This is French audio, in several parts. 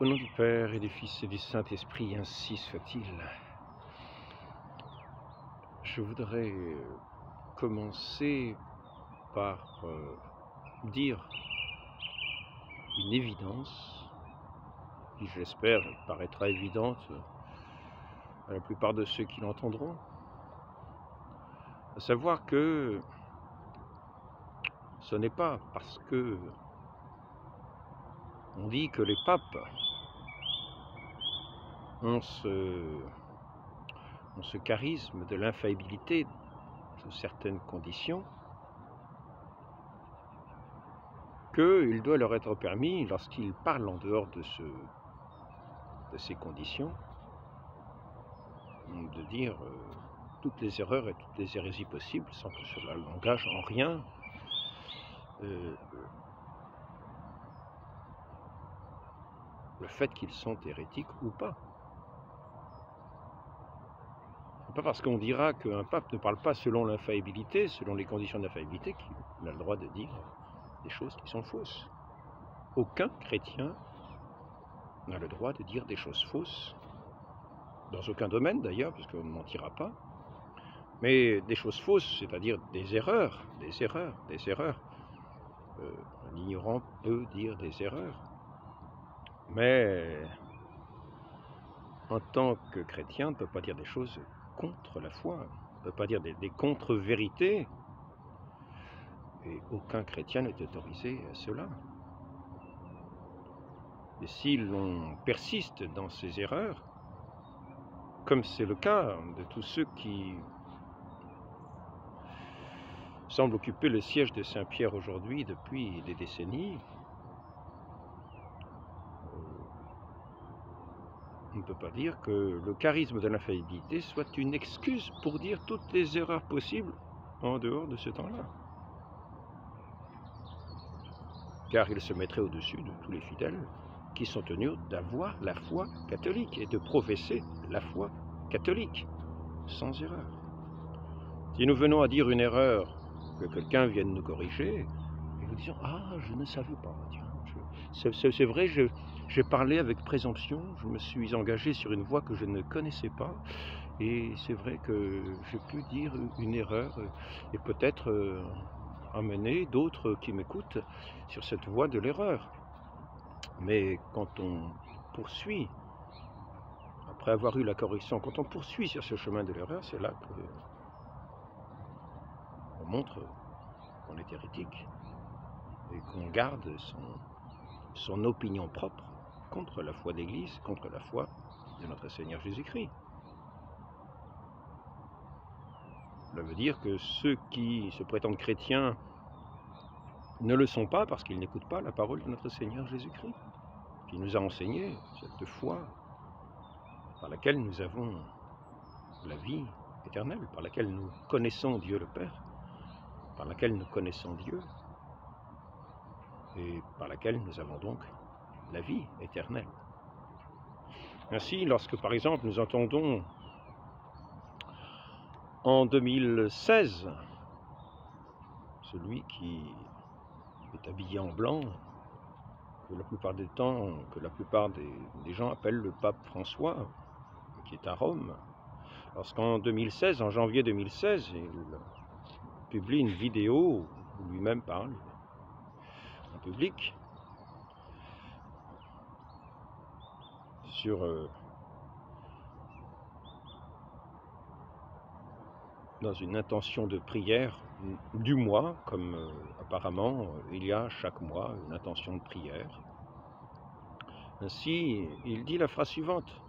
Au nom du Père et du Fils et du Saint-Esprit, ainsi soit-il. Je voudrais commencer par dire une évidence qui, j'espère, paraîtra évidente à la plupart de ceux qui l'entendront, à savoir que ce n'est pas parce que on dit que les papes ont ce charisme de l'infaillibilité sous certaines conditions, qu'il doit leur être permis, lorsqu'ils parlent en dehors de ces conditions, de dire toutes les erreurs et toutes les hérésies possibles, sans que cela n'engage en rien le fait qu'ils sont hérétiques ou pas. C'est pas parce qu'on dira qu'un pape ne parle pas selon l'infaillibilité, selon les conditions d'infaillibilité, qu'il a le droit de dire des choses qui sont fausses. Aucun chrétien n'a le droit de dire des choses fausses, dans aucun domaine d'ailleurs, parce qu'on ne mentira pas, mais des choses fausses, c'est-à-dire des erreurs. Un ignorant peut dire des erreurs, mais en tant que chrétien, on ne peut pas dire des choses contre la foi, on ne peut pas dire des contre-vérités, et aucun chrétien n'est autorisé à cela. Et si l'on persiste dans ces erreurs, comme c'est le cas de tous ceux qui semblent occuper le siège de Saint-Pierre aujourd'hui depuis des décennies, on ne peut pas dire que le charisme de l'infaillibilité soit une excuse pour dire toutes les erreurs possibles en dehors de ce temps-là. Car il se mettrait au-dessus de tous les fidèles qui sont tenus d'avoir la foi catholique et de professer la foi catholique, sans erreur. Si nous venons à dire une erreur, que quelqu'un vienne nous corriger, et nous disons « Ah, je ne savais pas, tiens, c'est vrai, j'ai parlé avec présomption, je me suis engagé sur une voie que je ne connaissais pas, et c'est vrai que j'ai pu dire une erreur, et peut-être amener d'autres qui m'écoutent sur cette voie de l'erreur. » Mais quand on poursuit, après avoir eu la correction, quand on poursuit sur ce chemin de l'erreur, c'est là qu'on montre qu'on est hérétique et qu'on garde son opinion propre contre la foi d'Église, contre la foi de notre Seigneur Jésus-Christ. Cela veut dire que ceux qui se prétendent chrétiens ne le sont pas parce qu'ils n'écoutent pas la parole de notre Seigneur Jésus-Christ, qui nous a enseigné cette foi par laquelle nous avons la vie éternelle, par laquelle nous connaissons Dieu le Père, par laquelle nous connaissons Dieu, et par laquelle nous avons donc la vie éternelle. Ainsi, lorsque par exemple nous entendons en 2016 celui qui est habillé en blanc, que la plupart des gens appellent le pape François, qui est à Rome, lorsqu'en 2016, en janvier 2016, il publie une vidéo où lui-même parle en public dans une intention de prière du mois, comme apparemment il y a chaque mois une intention de prière. Ainsi, il dit la phrase suivante: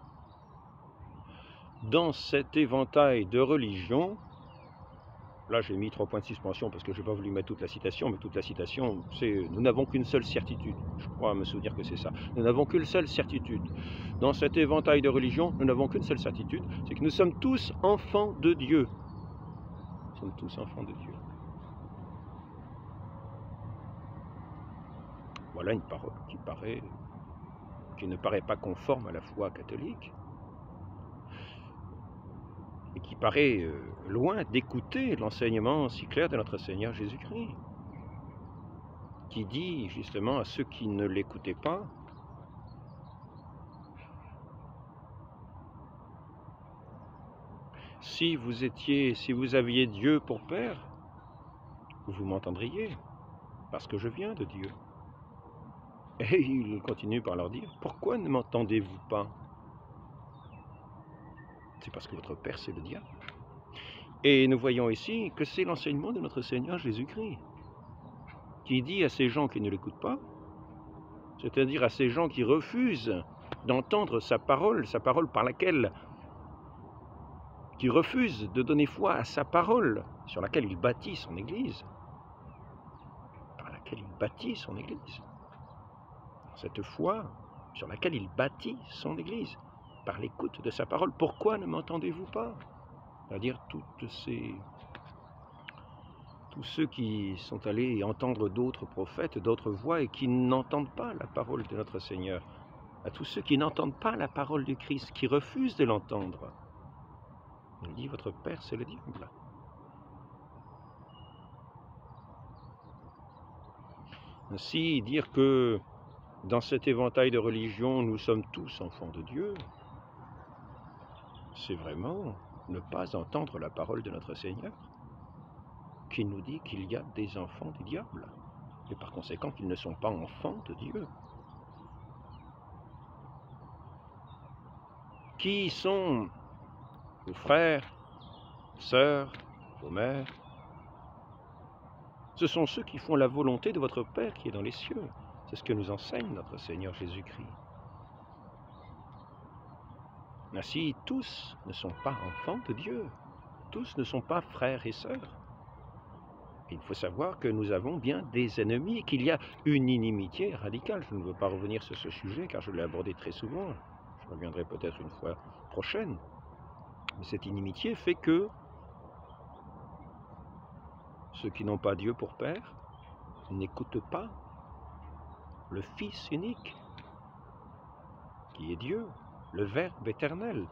dans cet éventail de religions, là j'ai mis 3 points de suspension parce que je n'ai pas voulu mettre toute la citation, mais toute la citation c'est « nous n'avons qu'une seule certitude ». Je crois me souvenir que c'est ça. Nous n'avons qu'une seule certitude. Dans cet éventail de religions, nous n'avons qu'une seule certitude, c'est que nous sommes tous enfants de Dieu. Nous sommes tous enfants de Dieu. Voilà une parole qui ne paraît pas conforme à la foi catholique, et qui paraît loin d'écouter l'enseignement si clair de notre Seigneur Jésus-Christ, qui dit justement à ceux qui ne l'écoutaient pas si vous aviez Dieu pour Père, vous m'entendriez, parce que je viens de Dieu. Et il continue par leur dire, pourquoi ne m'entendez-vous pas? C'est parce que votre Père, c'est le diable. Et nous voyons ici que c'est l'enseignement de notre Seigneur Jésus-Christ, qui dit à ces gens qui ne l'écoutent pas, c'est-à-dire à ces gens qui refusent d'entendre sa parole par laquelle, qui refusent de donner foi à sa parole, sur laquelle il bâtit son Église, par laquelle il bâtit son Église. Cette foi sur laquelle il bâtit son Église, par l'écoute de sa parole. Pourquoi ne m'entendez-vous pas? C'est-à-dire tous ceux qui sont allés entendre d'autres prophètes, d'autres voix, et qui n'entendent pas la parole de notre Seigneur. À tous ceux qui n'entendent pas la parole du Christ, qui refusent de l'entendre. Il dit, votre Père, c'est le diable. Ainsi, dire que dans cet éventail de religions, nous sommes tous enfants de Dieu, c'est vraiment ne pas entendre la parole de notre Seigneur, qui nous dit qu'il y a des enfants du diable, et par conséquent qu'ils ne sont pas enfants de Dieu. Qui sont vos frères, sœurs, vos mères? Ce sont ceux qui font la volonté de votre Père qui est dans les cieux. C'est ce que nous enseigne notre Seigneur Jésus-Christ. Ainsi, tous ne sont pas enfants de Dieu. Tous ne sont pas frères et sœurs. Il faut savoir que nous avons bien des ennemis, qu'il y a une inimitié radicale. Je ne veux pas revenir sur ce sujet car je l'ai abordé très souvent. Je reviendrai peut-être une fois prochaine. Mais cette inimitié fait que ceux qui n'ont pas Dieu pour Père n'écoutent pas le Fils unique, qui est Dieu, le Verbe éternel.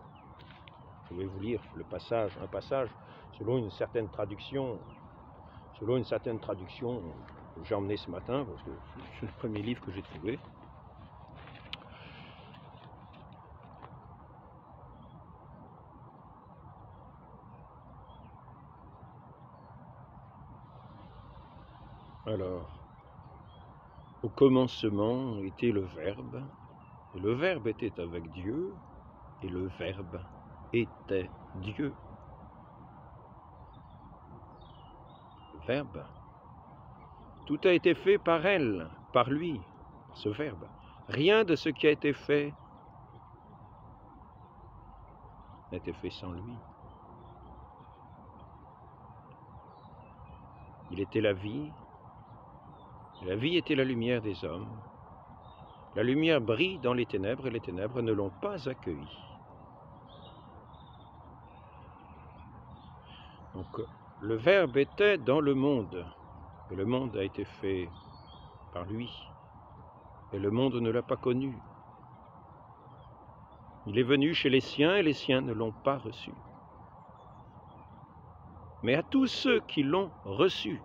Je vais vous lire un passage selon une certaine traduction que j'ai emmené ce matin, parce que c'est le premier livre que j'ai trouvé. Alors, au commencement était le Verbe, et le Verbe était avec Dieu, et le Verbe était Dieu. Le Verbe. Tout a été fait par elle, par lui, par ce Verbe. Rien de ce qui a été fait n'a été fait sans lui. Il était la vie était la lumière des hommes. La lumière brille dans les ténèbres et les ténèbres ne l'ont pas accueillie. Donc, le Verbe était dans le monde, et le monde a été fait par lui, et le monde ne l'a pas connu. Il est venu chez les siens, et les siens ne l'ont pas reçu. Mais à tous ceux qui l'ont reçu,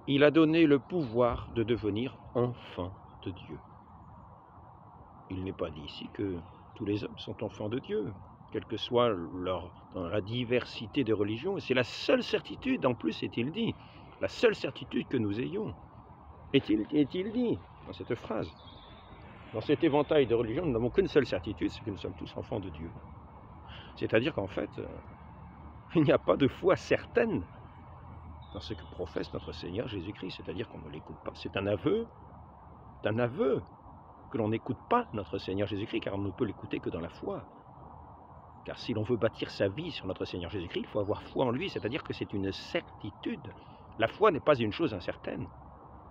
il a donné le pouvoir de devenir enfants de Dieu. Il n'est pas dit ici que tous les hommes sont enfants de Dieu, quelle que soit dans la diversité des religions. Et c'est la seule certitude, en plus est-il dit, la seule certitude que nous ayons. Est-il dit dans cette phrase? Dans cet éventail de religions, nous n'avons qu'une seule certitude, c'est que nous sommes tous enfants de Dieu. C'est-à-dire qu'en fait, il n'y a pas de foi certaine dans ce que professe notre Seigneur Jésus-Christ, c'est-à-dire qu'on ne l'écoute pas. C'est un aveu que l'on n'écoute pas notre Seigneur Jésus-Christ, car on ne peut l'écouter que dans la foi. Car si l'on veut bâtir sa vie sur notre Seigneur Jésus-Christ, il faut avoir foi en lui, c'est-à-dire que c'est une certitude. La foi n'est pas une chose incertaine.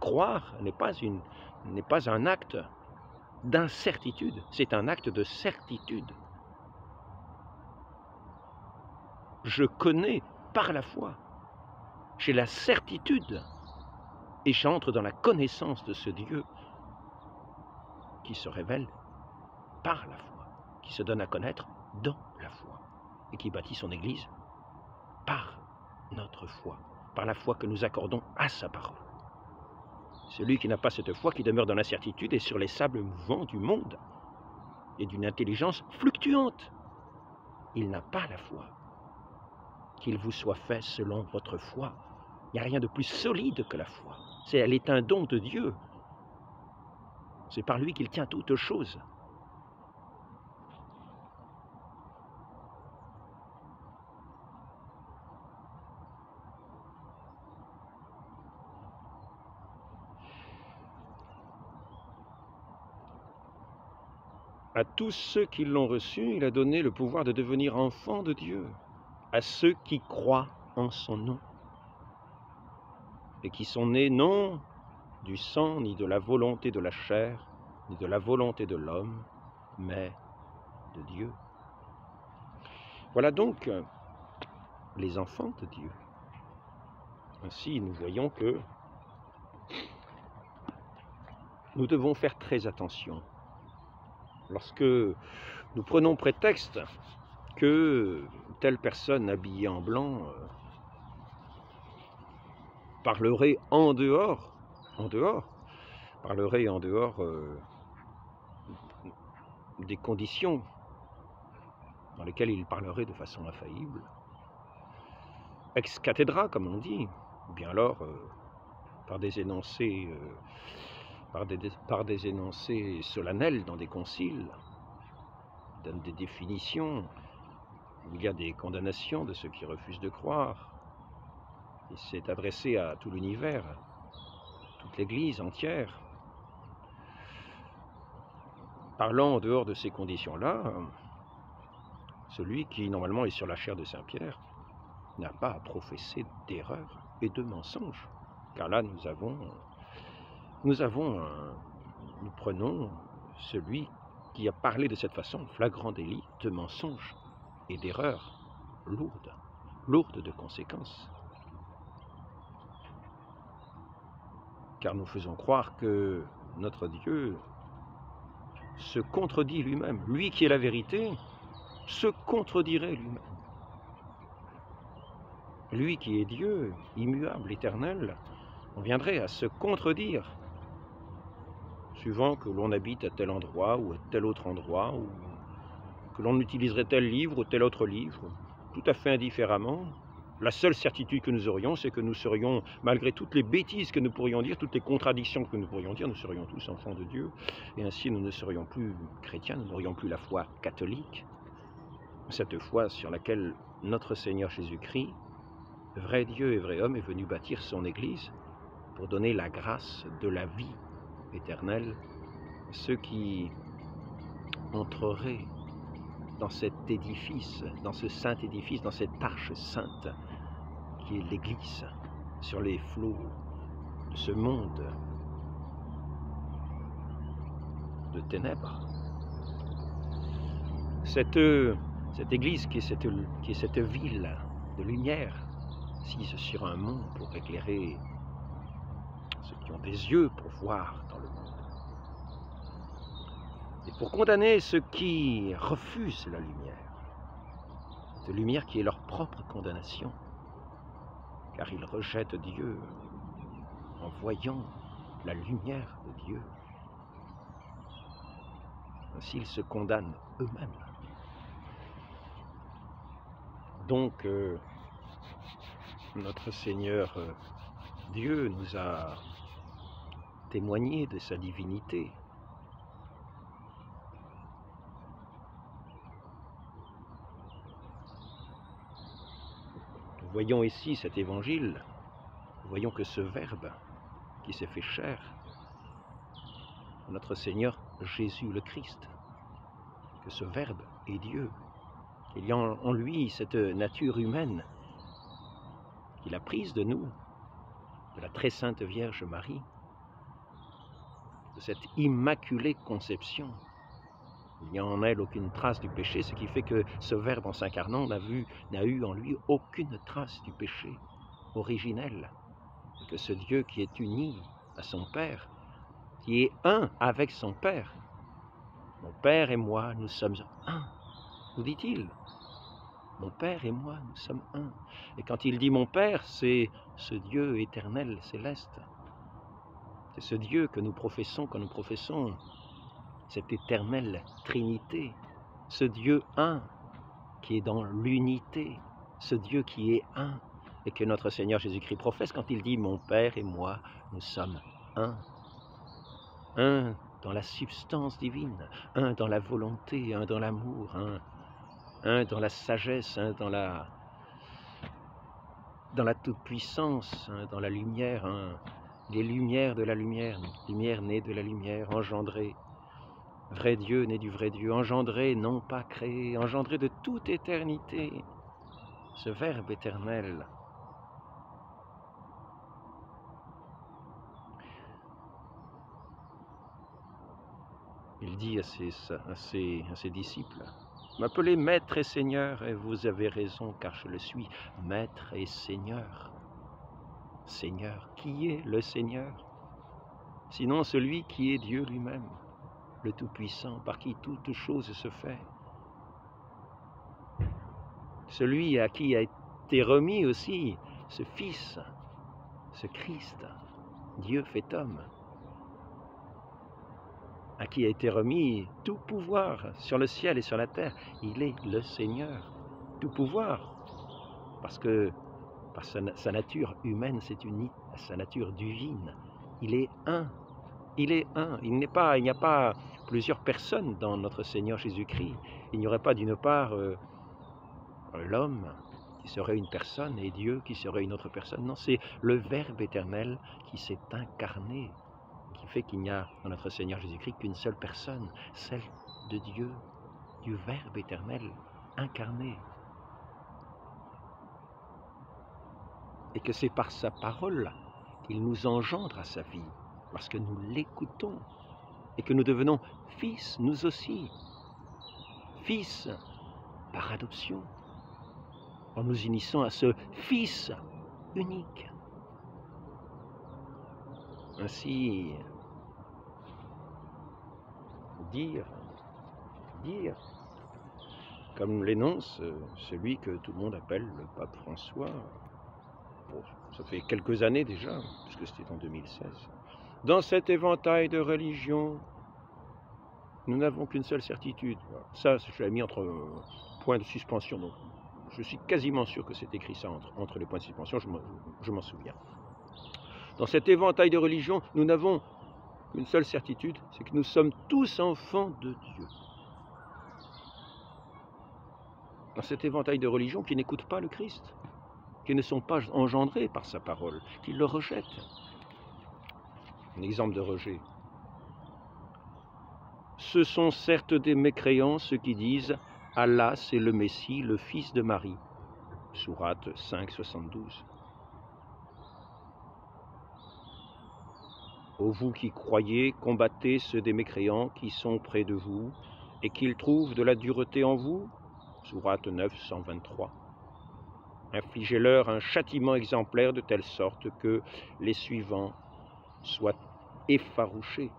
Croire n'est pas un acte d'incertitude, c'est un acte de certitude. Je connais par la foi. J'ai la certitude et j'entre dans la connaissance de ce Dieu qui se révèle par la foi, qui se donne à connaître dans la foi et qui bâtit son Église par notre foi, par la foi que nous accordons à sa parole. Celui qui n'a pas cette foi, qui demeure dans l'incertitude et sur les sables mouvants du monde et d'une intelligence fluctuante. Il n'a pas la foi. Qu'il vous soit fait selon votre foi. Il n'y a rien de plus solide que la foi. Elle est un don de Dieu. C'est par lui qu'il tient toutes choses. À tous ceux qui l'ont reçu, il a donné le pouvoir de devenir enfants de Dieu, à ceux qui croient en son nom, et qui sont nés non du sang, ni de la volonté de la chair, ni de la volonté de l'homme, mais de Dieu. Voilà donc les enfants de Dieu. Ainsi, nous voyons que nous devons faire très attention lorsque nous prenons prétexte que telle personne habillée en blanc parlerait en dehors, parlerait en dehors des conditions dans lesquelles il parlerait de façon infaillible, ex cathedra comme on dit, ou bien alors par des énoncés solennels dans des conciles, donne des définitions, où il y a des condamnations de ceux qui refusent de croire. Il s'est adressé à tout l'univers, toute l'Église entière. Parlant en dehors de ces conditions-là, celui qui normalement est sur la chair de Saint-Pierre n'a pas à professer d'erreur et de mensonge. Car là, nous prenons celui qui a parlé de cette façon, flagrant délit de mensonge et d'erreur lourde de conséquences. Car nous faisons croire que notre Dieu se contredit lui-même. Lui qui est la vérité se contredirait lui-même. Lui qui est Dieu, immuable, éternel, on viendrait à se contredire, suivant que l'on habite à tel endroit ou à tel autre endroit, ou que l'on utiliserait tel livre ou tel autre livre, tout à fait indifféremment. La seule certitude que nous aurions, c'est que nous serions, malgré toutes les bêtises que nous pourrions dire, toutes les contradictions que nous pourrions dire, nous serions tous enfants de Dieu, et ainsi nous ne serions plus chrétiens, nous n'aurions plus la foi catholique, cette foi sur laquelle notre Seigneur Jésus-Christ, vrai Dieu et vrai homme, est venu bâtir son Église pour donner la grâce de la vie éternelle à ceux qui entreraient dans cet édifice, dans ce saint édifice, dans cette arche sainte qui est l'Église, sur les flots de ce monde de ténèbres. Cette Église qui est cette ville de lumière, assise sur un mont pour éclairer ceux qui ont des yeux pour voir dans le monde. Et pour condamner ceux qui refusent la lumière, cette lumière qui est leur propre condamnation, car ils rejettent Dieu en voyant la lumière de Dieu. Ainsi ils se condamnent eux-mêmes. Donc, notre Seigneur Dieu nous a témoigné de sa divinité. Nous voyons ici cet évangile, nous voyons que ce Verbe qui s'est fait chair, notre Seigneur Jésus le Christ, que ce Verbe est Dieu, qu'il y a en lui cette nature humaine qu'il a prise de nous, de la très sainte Vierge Marie, de cette immaculée conception. Il n'y a en elle aucune trace du péché, ce qui fait que ce Verbe en s'incarnant n'a eu en lui aucune trace du péché originel. Et que ce Dieu qui est uni à son Père, qui est un avec son Père, mon Père et moi, nous sommes un, nous dit-il. Mon Père et moi, nous sommes un. Et quand il dit mon Père, c'est ce Dieu éternel, céleste. C'est ce Dieu que nous professons quand nous professons cette éternelle Trinité, ce Dieu un qui est dans l'unité, ce Dieu qui est un, et que notre Seigneur Jésus-Christ professe quand il dit « Mon Père et moi, nous sommes un ». Un dans la substance divine, un dans la volonté, un dans l'amour, un dans la sagesse, un dans la toute-puissance, un dans la lumière, les lumières de la lumière née de la lumière, engendrée, vrai Dieu né du vrai Dieu, engendré, non pas créé, engendré de toute éternité, ce Verbe éternel. Il dit à ses disciples, « M'appelez Maître et Seigneur, et vous avez raison, car je le suis, Maître et Seigneur. » Seigneur, qui est le Seigneur? Sinon celui qui est Dieu lui-même, le Tout-Puissant, par qui toute chose se fait. Celui à qui a été remis aussi ce Fils, ce Christ, Dieu fait homme, à qui a été remis tout pouvoir sur le ciel et sur la terre. Il est le Seigneur, tout pouvoir, parce que par sa nature humaine, c'est uni à sa nature divine. Il est un. Il est un. Il n'y a pas plusieurs personnes dans notre Seigneur Jésus-Christ. Il n'y aurait pas d'une part l'homme qui serait une personne et Dieu qui serait une autre personne. Non, c'est le Verbe éternel qui s'est incarné, qui fait qu'il n'y a dans notre Seigneur Jésus-Christ qu'une seule personne, celle de Dieu, du Verbe éternel incarné. Et que c'est par sa parole qu'il nous engendre à sa vie, parce que nous l'écoutons, et que nous devenons fils, nous aussi, fils par adoption, en nous unissant à ce Fils unique. Ainsi, dire, comme l'énonce celui que tout le monde appelle le pape François, bon, ça fait quelques années déjà, puisque c'était en 2016. Dans cet éventail de religions, nous n'avons qu'une seule certitude. Ça, je l'ai mis entre points de suspension, donc je suis quasiment sûr que c'est écrit ça entre les points de suspension, je m'en souviens. Dans cet éventail de religions, nous n'avons qu'une seule certitude, c'est que nous sommes tous enfants de Dieu. Dans cet éventail de religions qui n'écoutent pas le Christ, qui ne sont pas engendrés par sa parole, qui le rejettent. Un exemple de rejet. Ce sont certes des mécréants ceux qui disent « Allah, c'est le Messie, le fils de Marie ». Sourate 5, 72. Ô vous qui croyez, combattez ceux des mécréants qui sont près de vous et qu'ils trouvent de la dureté en vous. Sourate 9, 123. Infligez-leur un châtiment exemplaire de telle sorte que les suivants soient effarouchés.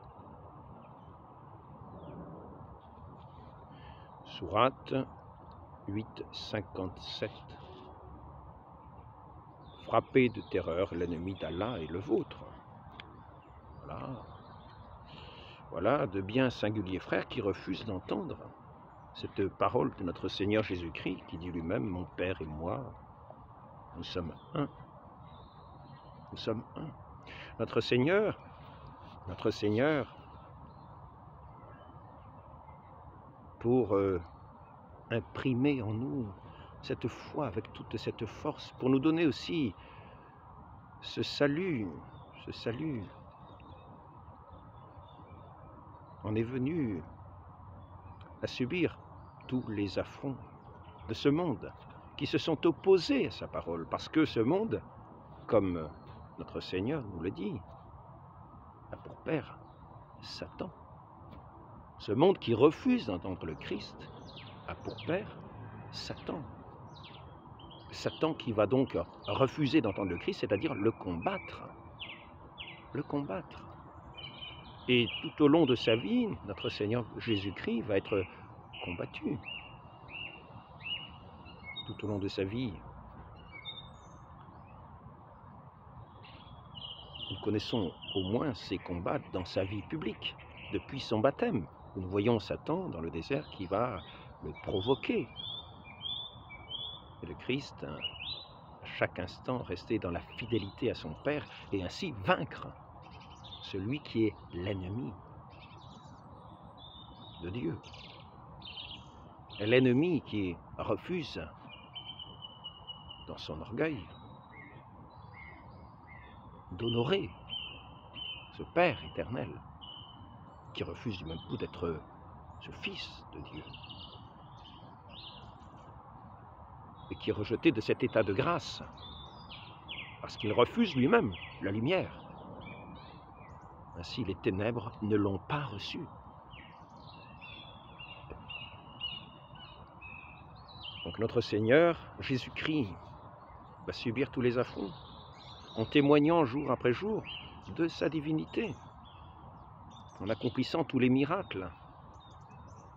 Sourate 8, 57. Frappez de terreur l'ennemi d'Allah et le vôtre. Voilà de bien singuliers frères qui refusent d'entendre cette parole de notre Seigneur Jésus-Christ qui dit lui-même « Mon Père et moi, nous sommes un. Nous sommes un. » Notre Seigneur, pour imprimer en nous cette foi avec toute cette force, pour nous donner aussi ce salut, on est venu à subir tous les affronts de ce monde qui se sont opposés à sa parole, parce que ce monde, comme notre Seigneur nous le dit, a pour père Satan. Ce monde qui refuse d'entendre le Christ a pour père Satan. Satan qui va donc refuser d'entendre le Christ, c'est-à-dire le combattre. Le combattre. Et tout au long de sa vie, notre Seigneur Jésus-Christ va être combattu. Tout au long de sa vie. Nous connaissons au moins ses combats dans sa vie publique, depuis son baptême. Nous voyons Satan dans le désert qui va le provoquer. Et le Christ, à chaque instant, restait dans la fidélité à son Père et ainsi vaincre celui qui est l'ennemi de Dieu. L'ennemi qui refuse, dans son orgueil, d'honorer ce Père éternel, qui refuse du même coup d'être ce Fils de Dieu, et qui est rejeté de cet état de grâce, parce qu'il refuse lui-même la lumière. Ainsi les ténèbres ne l'ont pas reçu. Donc notre Seigneur, Jésus-Christ, va subir tous les affronts, en témoignant jour après jour de sa divinité, en accomplissant tous les miracles,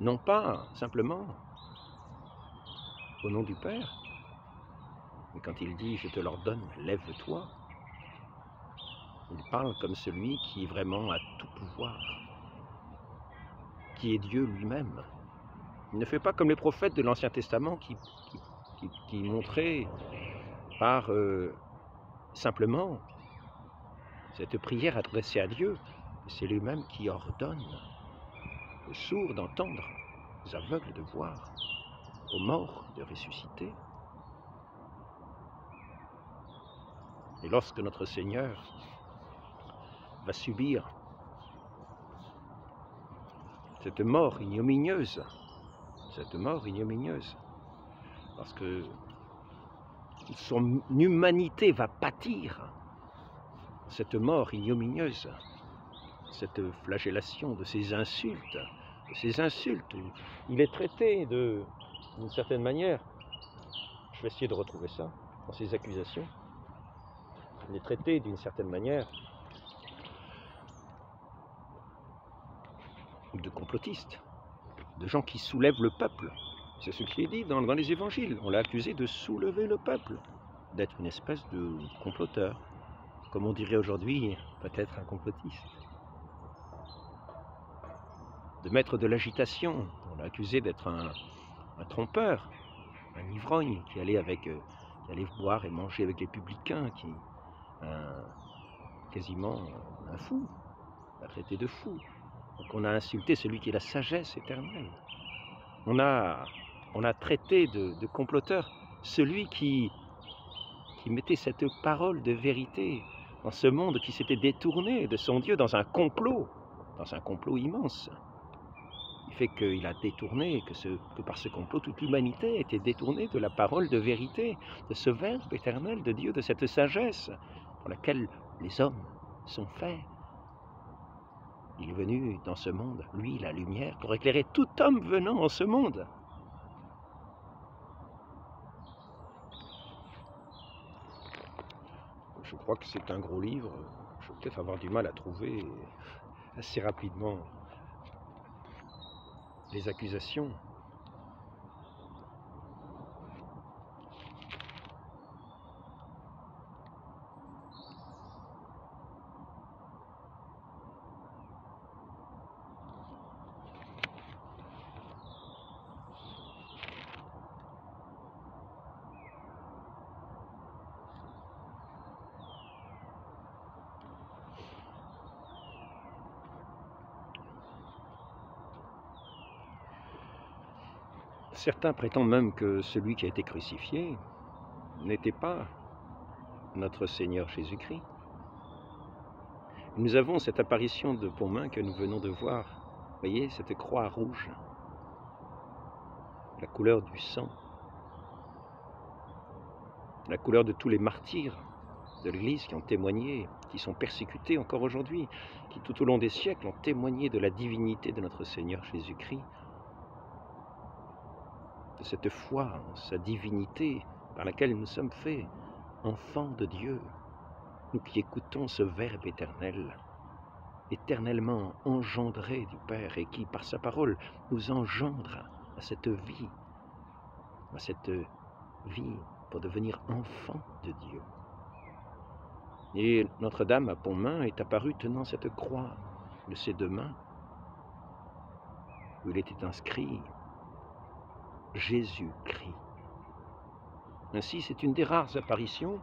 non pas simplement au nom du Père, mais quand il dit « je te l'ordonne, lève-toi », il parle comme celui qui vraiment a tout pouvoir, qui est Dieu lui-même. Il ne fait pas comme les prophètes de l'Ancien Testament qui montraient par simplement cette prière adressée à Dieu. C'est lui-même qui ordonne aux sourds d'entendre, aux aveugles de voir, aux morts de ressusciter. Et lorsque notre Seigneur va subir cette mort ignominieuse, parce que son humanité va pâtir cette mort ignominieuse, cette flagellation de ces insultes, où il est traité d'une certaine manière, je vais essayer de retrouver ça, dans ces accusations, il est traité d'une certaine manière de complotistes, de gens qui soulèvent le peuple. C'est ce qui est dit dans les évangiles. On l'a accusé de soulever le peuple, d'être une espèce de comploteur. Comme on dirait aujourd'hui, peut-être un complotiste. De mettre de l'agitation. On l'a accusé d'être un trompeur, un ivrogne qui allait boire et manger avec les publicains, quasiment un fou, l'a traité de fou. Donc on a insulté celui qui est la sagesse éternelle. On a traité de comploteur celui qui mettait cette parole de vérité dans ce monde qui s'était détourné de son Dieu dans un complot immense. Il fait qu'il a détourné, que par ce complot, toute l'humanité était détournée de la parole de vérité, de ce Verbe éternel de Dieu, de cette sagesse pour laquelle les hommes sont faits. Il est venu dans ce monde, lui, la lumière, pour éclairer tout homme venant en ce monde. Je crois que c'est un gros livre. Je vais peut-être avoir du mal à trouver assez rapidement les accusations. Certains prétendent même que celui qui a été crucifié n'était pas notre Seigneur Jésus-Christ. Nous avons cette apparition de Pontmain que nous venons de voir. Vous voyez, cette croix rouge, la couleur du sang, la couleur de tous les martyrs de l'Église qui ont témoigné, qui sont persécutés encore aujourd'hui, qui tout au long des siècles ont témoigné de la divinité de notre Seigneur Jésus-Christ, de cette foi en sa divinité par laquelle nous sommes faits enfants de Dieu, nous qui écoutons ce Verbe éternel, éternellement engendré du Père et qui, par sa parole, nous engendre à cette vie pour devenir enfants de Dieu. Et Notre-Dame à Pontmain est apparue tenant cette croix de ses deux mains, où il était inscrit « Jésus-Christ ». Ainsi, c'est une des rares apparitions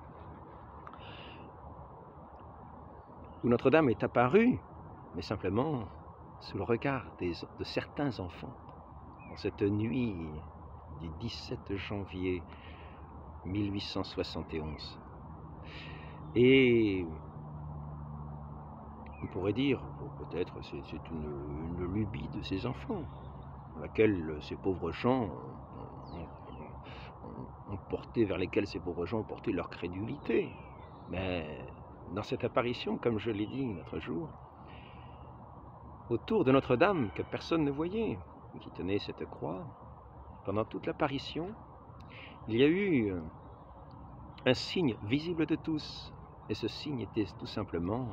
où Notre-Dame est apparue, mais simplement sous le regard de certains enfants, en cette nuit du 17 janvier 1871. Et on pourrait dire, peut-être c'est une lubie de ces enfants, dans laquelle ces pauvres gens ont porté, vers lesquels ces pauvres gens ont porté leur crédulité. Mais dans cette apparition, comme je l'ai dit l'autre jour, autour de Notre-Dame, que personne ne voyait, qui tenait cette croix, pendant toute l'apparition, il y a eu un signe visible de tous. Et ce signe était tout simplement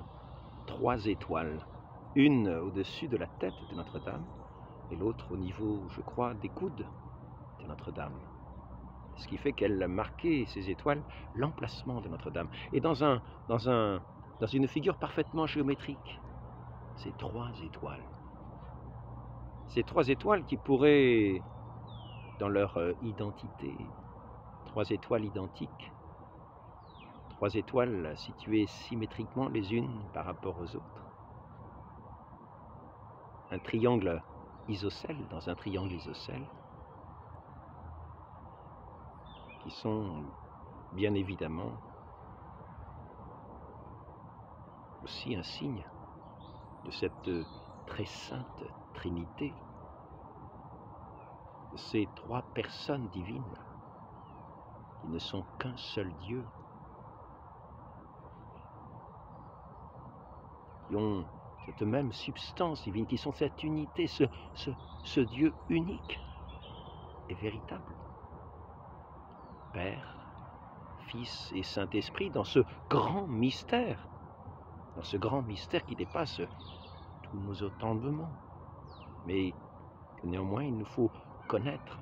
3 étoiles. Une au-dessus de la tête de Notre-Dame et l'autre au niveau, je crois, des coudes de Notre-Dame. Ce qui fait qu'elle marquait, ces étoiles, l'emplacement de Notre-Dame. Et dans une figure parfaitement géométrique, ces 3 étoiles. Ces 3 étoiles qui pourraient, dans leur identité, 3 étoiles identiques, 3 étoiles situées symétriquement les unes par rapport aux autres. Un triangle isocèle dans un triangle isocèle, qui sont bien évidemment aussi un signe de cette très sainte Trinité, de ces 3 personnes divines qui ne sont qu'un seul Dieu, qui ont cette même substance divine, qui sont cette unité, ce Dieu unique et véritable. Père, Fils et Saint-Esprit, dans ce grand mystère qui dépasse tous nos entendements, mais que néanmoins il nous faut connaître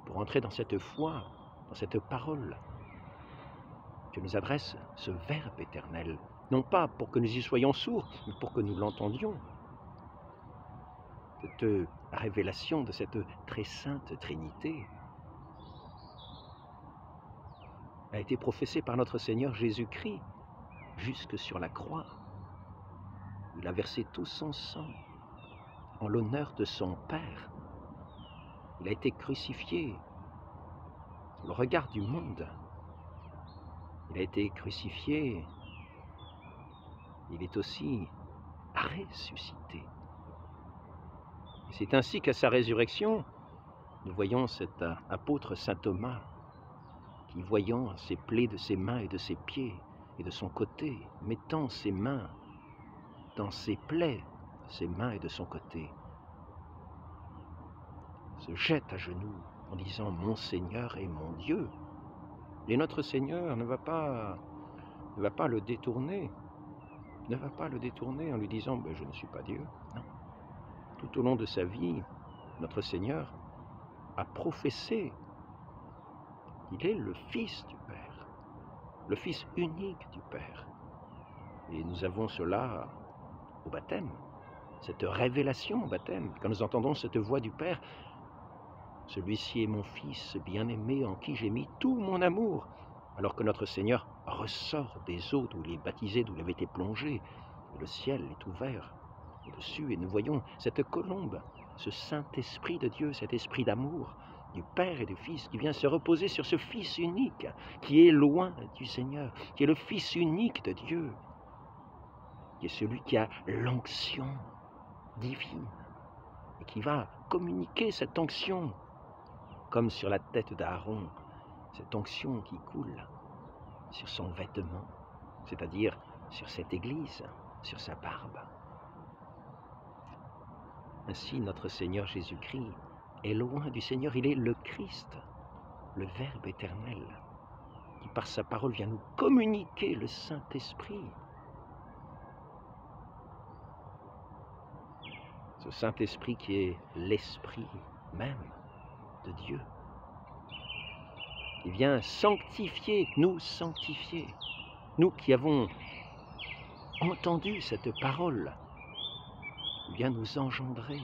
pour entrer dans cette foi, dans cette parole que nous adresse ce Verbe éternel, non pas pour que nous y soyons sourds, mais pour que nous l'entendions. Cette révélation de cette très sainte Trinité a été professée par notre Seigneur Jésus-Christ jusque sur la croix. Il a versé tout son sang en l'honneur de son Père. Il a été crucifié sous le regard du monde. Il a été crucifié. Il est aussi ressuscité. C'est ainsi qu'à sa résurrection, nous voyons cet apôtre saint Thomas qui, voyant ses plaies de ses mains et de ses pieds et de son côté, mettant ses mains dans ses plaies, ses mains et de son côté, se jette à genoux en disant « Mon Seigneur et mon Dieu ». Et notre Seigneur ne va pas le détourner, en lui disant ben, « Je ne suis pas Dieu ». Non. Tout au long de sa vie, notre Seigneur a professé qu'il est le Fils du Père, le Fils unique du Père. Et nous avons cela au baptême, cette révélation au baptême. Quand nous entendons cette voix du Père, « Celui-ci est mon Fils bien-aimé en qui j'ai mis tout mon amour », alors que notre Seigneur ressort des eaux d'où il est baptisé, d'où il avait été plongé, et le ciel est ouvert au-dessus, et nous voyons cette colombe, ce Saint-Esprit de Dieu, cet esprit d'amour du Père et du Fils qui vient se reposer sur ce Fils unique, qui est loin du Seigneur, qui est le Fils unique de Dieu, qui est celui qui a l'onction divine, et qui va communiquer cette onction, comme sur la tête d'Aaron, cette onction qui coule sur son vêtement, c'est-à-dire sur cette Église, sur sa barbe. Ainsi, notre Seigneur Jésus-Christ est loin du Seigneur, il est le Christ, le Verbe éternel, qui par sa parole vient nous communiquer le Saint-Esprit. Ce Saint-Esprit qui est l'Esprit même de Dieu, qui vient sanctifier, nous sanctifier, nous qui avons entendu cette parole, vient nous engendrer,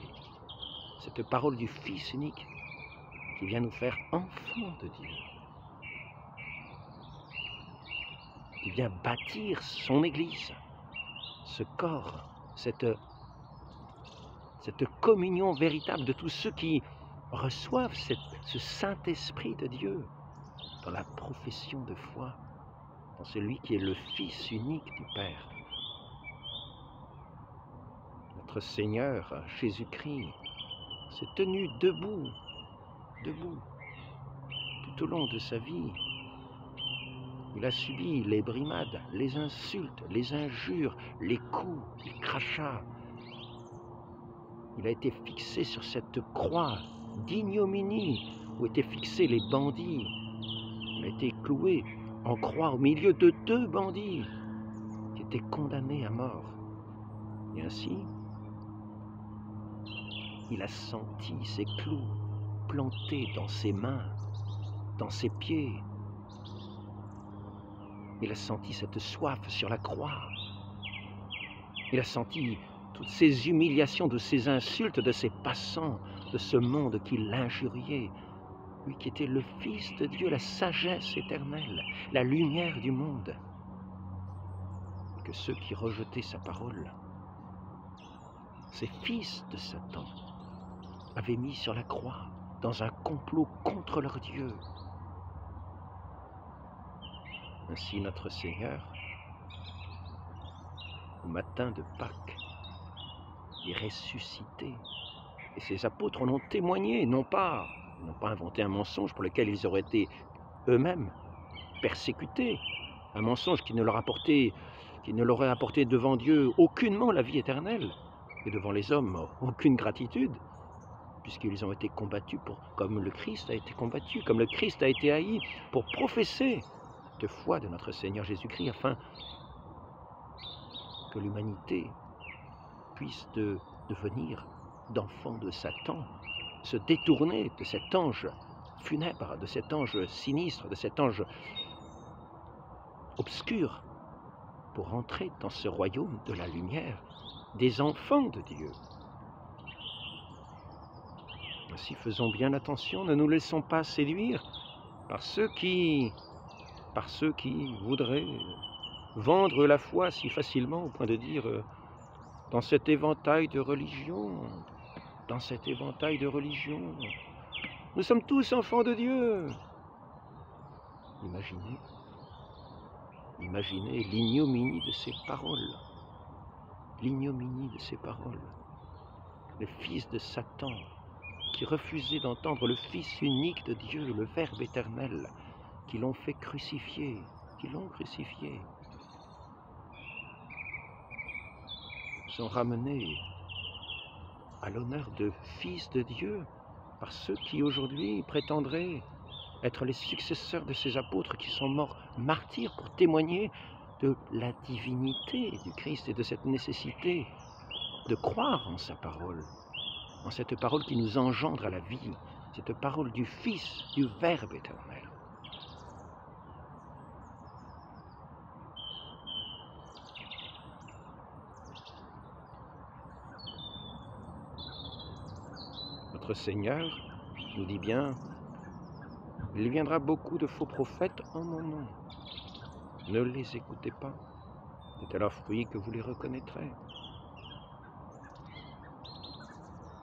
cette parole du Fils unique, qui vient nous faire enfants de Dieu, qui vient bâtir son Église, ce corps, cette communion véritable de tous ceux qui reçoivent ce Saint-Esprit de Dieu dans la profession de foi, dans celui qui est le Fils unique du Père. Notre Seigneur Jésus-Christ s'est tenu debout, tout au long de sa vie. Il a subi les brimades, les insultes, les injures, les coups, les crachats. Il a été fixé sur cette croix d'ignominie où étaient fixés les bandits. Il a été cloué en croix au milieu de 2 bandits qui étaient condamnés à mort. Et ainsi, il a senti ces clous plantés dans ses mains, dans ses pieds. Il a senti cette soif sur la croix. Il a senti toutes ces humiliations, de ces insultes, de ces passants, de ce monde qui l'injuriait. Lui qui était le Fils de Dieu, la sagesse éternelle, la lumière du monde. Que ceux qui rejetaient sa parole, ces fils de Satan, avaient mis sur la croix dans un complot contre leur Dieu. Ainsi notre Seigneur, au matin de Pâques, est ressuscité. Et ses apôtres en ont témoigné, ils n'ont pas inventé un mensonge pour lequel ils auraient été eux-mêmes persécutés. Un mensonge qui ne leur aurait apporté devant Dieu aucunement la vie éternelle, et devant les hommes aucune gratitude, puisqu'ils ont été combattus comme le Christ a été combattu, comme le Christ a été haï, pour professer de foi de notre Seigneur Jésus-Christ, afin que l'humanité puisse devenir d'enfants de Satan, se détourner de cet ange funèbre, de cet ange sinistre, de cet ange obscur, pour entrer dans ce royaume de la lumière, des enfants de Dieu. Ainsi, faisons bien attention, ne nous laissons pas séduire par ceux qui voudraient vendre la foi si facilement au point de dire dans cet éventail de religion, nous sommes tous enfants de Dieu. Imaginez l'ignominie de ces paroles. L'ignominie de ces paroles. Le fils de Satan qui refusait d'entendre le Fils unique de Dieu, le Verbe éternel, qui l'ont fait crucifier, sont ramenés à l'honneur de Fils de Dieu par ceux qui aujourd'hui prétendraient être les successeurs de ces apôtres qui sont morts martyrs pour témoigner de la divinité du Christ et de cette nécessité de croire en sa parole, en cette parole qui nous engendre à la vie, cette parole du Fils, du Verbe éternel. Notre Seigneur nous dit bien, il viendra beaucoup de faux prophètes en mon nom. Ne les écoutez pas, c'est à leurs fruits que vous les reconnaîtrez.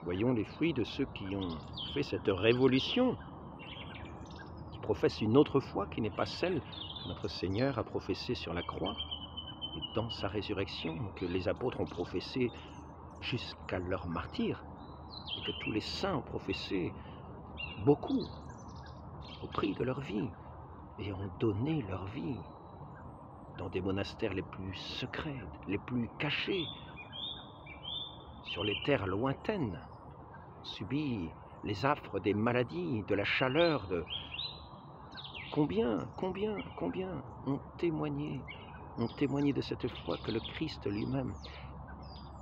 Voyons les fruits de ceux qui ont fait cette révolution, qui professent une autre foi qui n'est pas celle que notre Seigneur a professée sur la croix et dans sa résurrection, que les apôtres ont professée jusqu'à leur martyre, et que tous les saints ont professé beaucoup au prix de leur vie et ont donné leur vie dans des monastères les plus secrets, les plus cachés, sur les terres lointaines, subi les affres des maladies, de la chaleur, de combien ont témoigné de cette foi que le Christ lui-même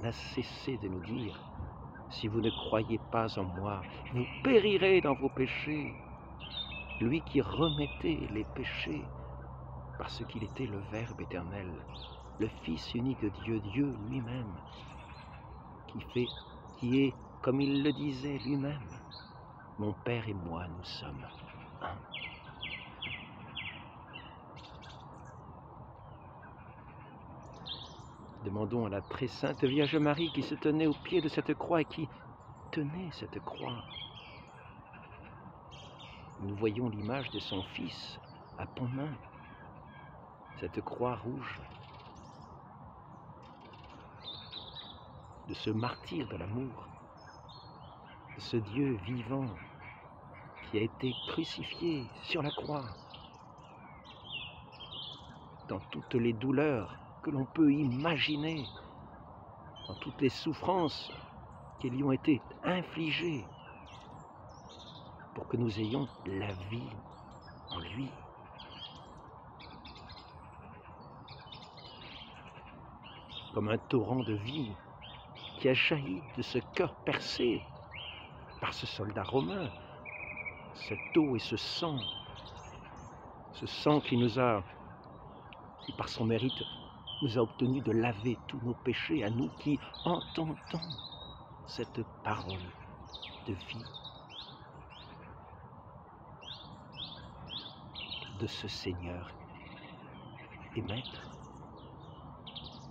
n'a cessé de nous dire. Si vous ne croyez pas en moi, vous périrez dans vos péchés. Lui qui remettait les péchés parce qu'il était le Verbe éternel, le Fils unique de Dieu, Dieu lui-même, qui est, comme il le disait lui-même, mon Père et moi, nous sommes un. Demandons à la très sainte Vierge Marie qui se tenait au pied de cette croix et qui tenait cette croix. Nous voyons l'image de son Fils à Pontmain, cette croix rouge, de ce martyr de l'amour, de ce Dieu vivant qui a été crucifié sur la croix, dans toutes les douleurs que l'on peut imaginer, dans toutes les souffrances qui lui ont été infligées, pour que nous ayons la vie en lui. Comme un torrent de vie qui a jailli de ce cœur percé par ce soldat romain, cette eau et ce sang qui par son mérite nous a obtenu de laver tous nos péchés, à nous qui entendons cette parole de vie de ce Seigneur et Maître,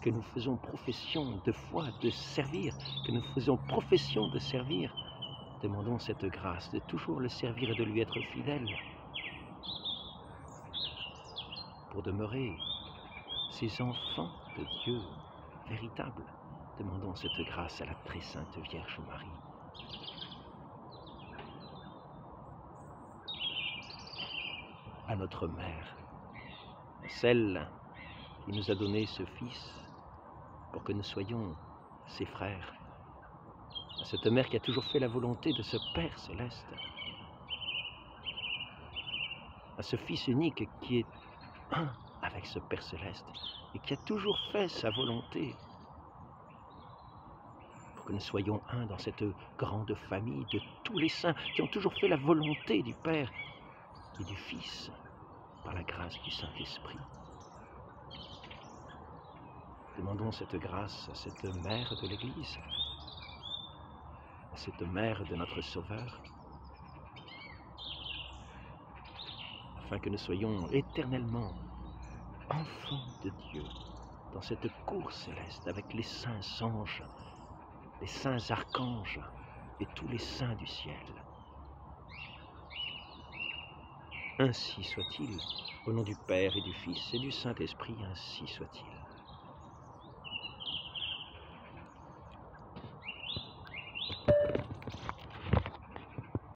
que nous faisons profession de foi, de servir, que nous faisons profession de servir. Demandons cette grâce de toujours le servir et de lui être fidèle, pour demeurer ces enfants de Dieu véritables. Demandons cette grâce à la très sainte Vierge Marie. À notre Mère, celle qui nous a donné ce Fils pour que nous soyons ses frères, à cette Mère qui a toujours fait la volonté de ce Père céleste, à ce Fils unique qui est un avec ce Père céleste et qui a toujours fait sa volonté, pour que nous soyons un dans cette grande famille de tous les saints qui ont toujours fait la volonté du Père et du Fils par la grâce du Saint-Esprit. Demandons cette grâce à cette Mère de l'Église, à cette Mère de notre Sauveur, afin que nous soyons éternellement enfants de Dieu dans cette cour céleste avec les saints anges, les saints archanges et tous les saints du ciel. Ainsi soit-il, au nom du Père et du Fils et du Saint-Esprit, ainsi soit-il.